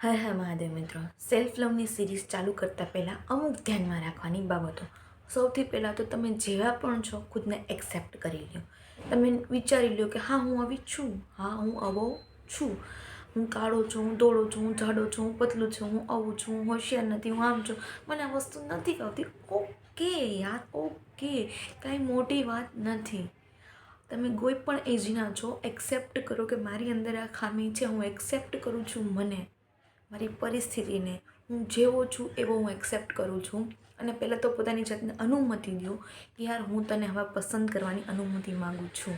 હર હર મહાદેવ મિત્રો, self લવની series ચાલુ કરતાં પહેલાં અમુક ધ્યાનમાં રાખવાની બાબતો. સૌથી પહેલાં તો તમે જેવા પણ છો ખુદને એક્સેપ્ટ કરી લો. તમે વિચારી લો કે હા હું આવી છું, હા હું આવો છું, હું કાળો છું, હું ધોળો છું, હું જાડો છું, હું પતલું છું, હું આવું છું, હું હોશિયાર નથી, હું આમ છું, મને આ વસ્તુ નથી આવતી. ઓકે યાર, ઓકે, કાંઈ મોટી વાત નથી. તમે કોઈ પણ એજના છો, એક્સેપ્ટ કરો કે મારી અંદર આ ખામી છે. હું એક્સેપ્ટ કરું છું મને, મારી પરિસ્થિતિને, હું જેવો છું એવો હું એક્સેપ્ટ કરું છું. અને પહેલાં તો પોતાની જાતને અનુમતિ દો કે યાર હું તને હવે પસંદ કરવાની અનુમતિ માગું છું.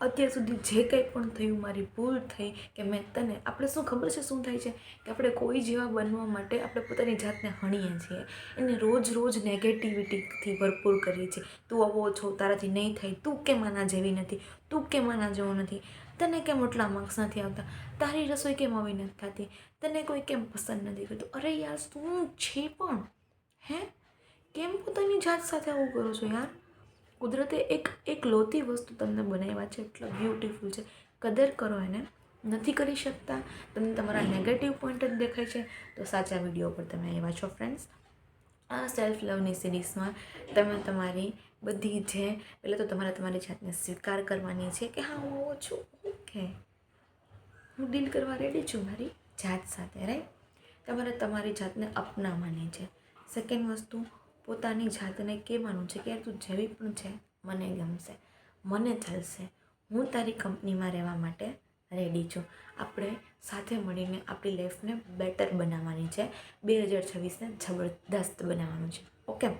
અત્યાર સુધી જે કંઈ પણ થયું, મારી ભૂલ થઈ કે મેં તને, આપણે શું ખબર છે શું થાય છે કે આપણે કોઈ જેવા બનવા માટે આપણે પોતાની જાતને હણીએ છીએ, એને રોજ રોજ નેગેટિવિટીથી ભરપૂર કરીએ છીએ. તું આવો છો, તારાથી નહીં થાય, તું કેમ આના જેવી નથી, તું કેમ આના જેવો નથી, તને કેમ એટલા માર્ક્સ નથી આવતા, તારી રસોઈ કેમ આવી નથી થતી, તને કોઈ કેમ પસંદ નથી કરતું. અરે યાર શું છે પણ, હે કેમ પોતાની જાત સાથે આવું કરો છો યાર? કુદરતે એક લોતી વસ્તુ તમને બનાવ્યા છે, એટલા બ્યુટિફુલ છે, કદર કરો એને. નથી કરી શકતા, તમને તમારા નેગેટિવ પોઈન્ટ જ દેખાય છે, તો સાચા વિડીયો પર તમે આવ્યા છો ફ્રેન્ડ્સ. આ સેલ્ફ લવની સિરીઝમાં તમે તમારી બધી જે, પહેલાં તો તમારે તમારી જાતને સ્વીકાર કરવાની છે કે હા હું આવો છું, ઓકે, હું ડીલ કરવા રેડી છું મારી જાત સાથે, રાઈટ. તમારે તમારી જાતને અપનાવવાની છે. સેકન્ડ વસ્તુ, પોતાની જાતને કહેવાનું છે કે યાર તું જેવી પણ છે મને ગમશે, મને ચાલશે, હું તારી કંપનીમાં રહેવા માટે રેડી છું. આપણે સાથે મળીને આપણી લાઈફને બેટર બનાવવાની છે. 2026ને જબરદસ્ત બનાવવાનું છે, ઓકે.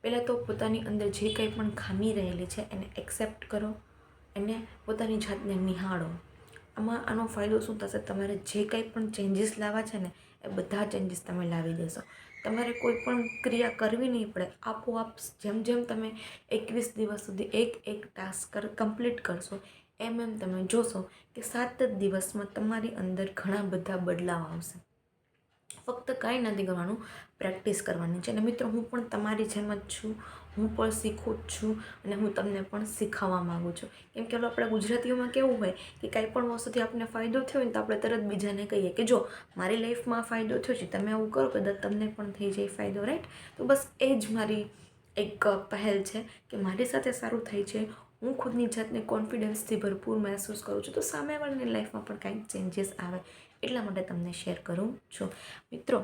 પહેલાં તો પોતાની અંદર જે કંઈ પણ ખામી રહેલી છે એને એક્સેપ્ટ કરો, એને પોતાની જાતને નિહાળો. આનો ફાયદો શું થશે? તમારે જે કંઈ પણ ચેન્જીસ લાવવા છે ને એ બધા ચેન્જીસ તમે લાવી દેશો. તમારે કોઈ પણ ક્રિયા કરવી નહીં પડે. આપોઆપ જેમ જેમ તમે 21 દિવસ સુધી એક ટાસ્ક કમ્પ્લીટ કરશો, એમ તમે જોશો કે 7 જ દિવસમાં તમારી અંદર ઘણા બધા બદલાવ આવશે. ફક્ત કાંઈ નથી કરવાનું, પ્રેક્ટિસ કરવાની છે. અને મિત્રો, હું પણ તમારી જેમ જ છું, હું પણ શીખું જ છું અને હું તમને પણ શીખવવા માગું છું. કેમ કે આપણે ગુજરાતીઓમાં કેવું હોય કે કાંઈ પણ વસ્તુથી આપણને ફાયદો થયો હોય ને તો આપણે તરત બીજાને કહીએ કે જો મારી લાઈફમાં ફાયદો થયો છે, તમે આવું કરો કદાચ તમને પણ થઈ જાય ફાયદો, રાઈટ. તો બસ એ જ મારી એક પહેલ છે કે મારી સાથે સારું થાય છે, હું ખુદની જાતને કોન્ફિડન્સથી ભરપૂર મહેસૂસ કરું છું, તો સામેવાળાની લાઈફમાં પણ કાંઈક ચેન્જીસ આવે, એટલા માટે તમને શેર કરું છું. મિત્રો,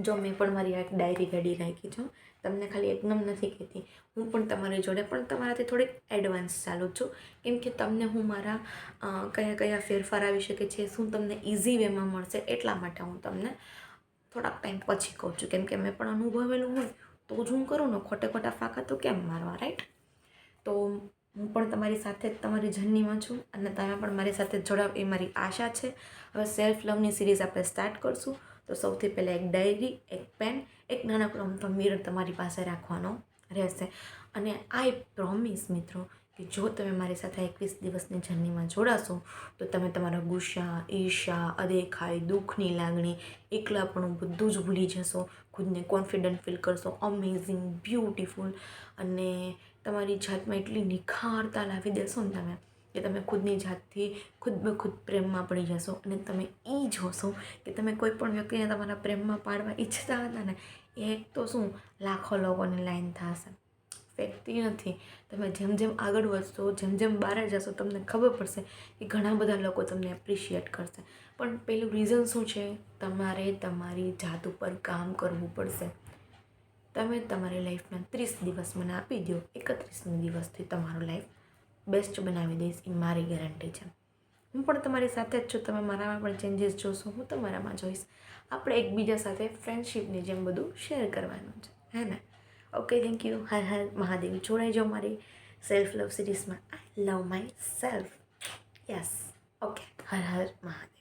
જો મેં પણ મારી આ ડાયરી ઘડી રાખી છે, તમને ખાલી એકદમ નથી કહેતી, હું પણ તમારી જોડે પણ તમારાથી થોડીક એડવાન્સ ચાલું છું. કેમ કે તમને હું મારા કયા કયા ફેરફાર આવી શકે છે, શું તમને ઇઝી વેમાં મળશે, એટલા માટે હું તમને થોડાક ટાઈમ પછી કહું છું. કેમ કે મેં પણ અનુભવેલું હોય તો જ હું કરું ને, ખોટે ખોટા ફાંકા તો કેમ મારવા, રાઈટ. તો હું પણ તમારી સાથે જ તમારી જર્નીમાં છું અને તમે પણ મારી સાથે જોડાવ એ મારી આશા છે. હવે સેલ્ફ લવની સિરીઝ આપણે સ્ટાર્ટ કરશું. તો સૌથી પહેલાં એક ડાયરી, એક પેન, એક નાનકડો અમથો મિરર તમારી પાસે રાખવાનો રહેશે. અને આઈ પ્રોમિસ મિત્રો કે જો તમે મારી સાથે 21 દિવસની જર્નીમાં જોડાશો તો તમે તમારા ગુસ્સા, ઈર્ષા, અદેખાઈ, દુઃખની લાગણી, એકલાપણું બધું જ ભૂલી જશો. ખુદને કોન્ફિડન્ટ ફીલ કરશો, અમેઝિંગ, બ્યુટિફુલ, અને તમારી જાતમાં એટલી નિખારતા લાવી દેશો ને તમે કે તમે ખુદની જાતથી ખુદ બ ખુદ પ્રેમમાં પડી જશો. અને તમે એ જોશો કે તમે કોઈ પણ વ્યક્તિને તમારા પ્રેમમાં પાડવા ઈચ્છતા હતા ને, એ એક તો શું લાખો લોકોની લાઈન થશે, ફેકતી નથી. તમે જેમ જેમ આગળ વધશો, જેમ જેમ બહાર જશો, તમને ખબર પડશે કે ઘણા બધા લોકો તમને એપ્રિશિએટ કરશે. પણ પહેલું રીઝન શું છે? તમારે તમારી જાત ઉપર કામ કરવું પડશે. તમે તમારી લાઈફના 30 દિવસ મને આપી દો, 31મી દિવસથી તમારું લાઈફ બેસ્ટ બનાવી દઈશ, એ મારી ગેરંટી છે. હું પણ તમારી સાથે જ છું, તમે મારામાં પણ ચેન્જીસ જોશો, હું તમારામાં જોઈશ. આપણે એકબીજા સાથે ફ્રેન્ડશિપની જેમ બધું શેર કરવાનું છે, હે ને? Okay, thank you. Har Har Mahadev. જોડાઈ જાઓ મારી સેલ્ફ લવ સિરીઝમાં. I love myself. Yes. Okay, Har Har Mahadev.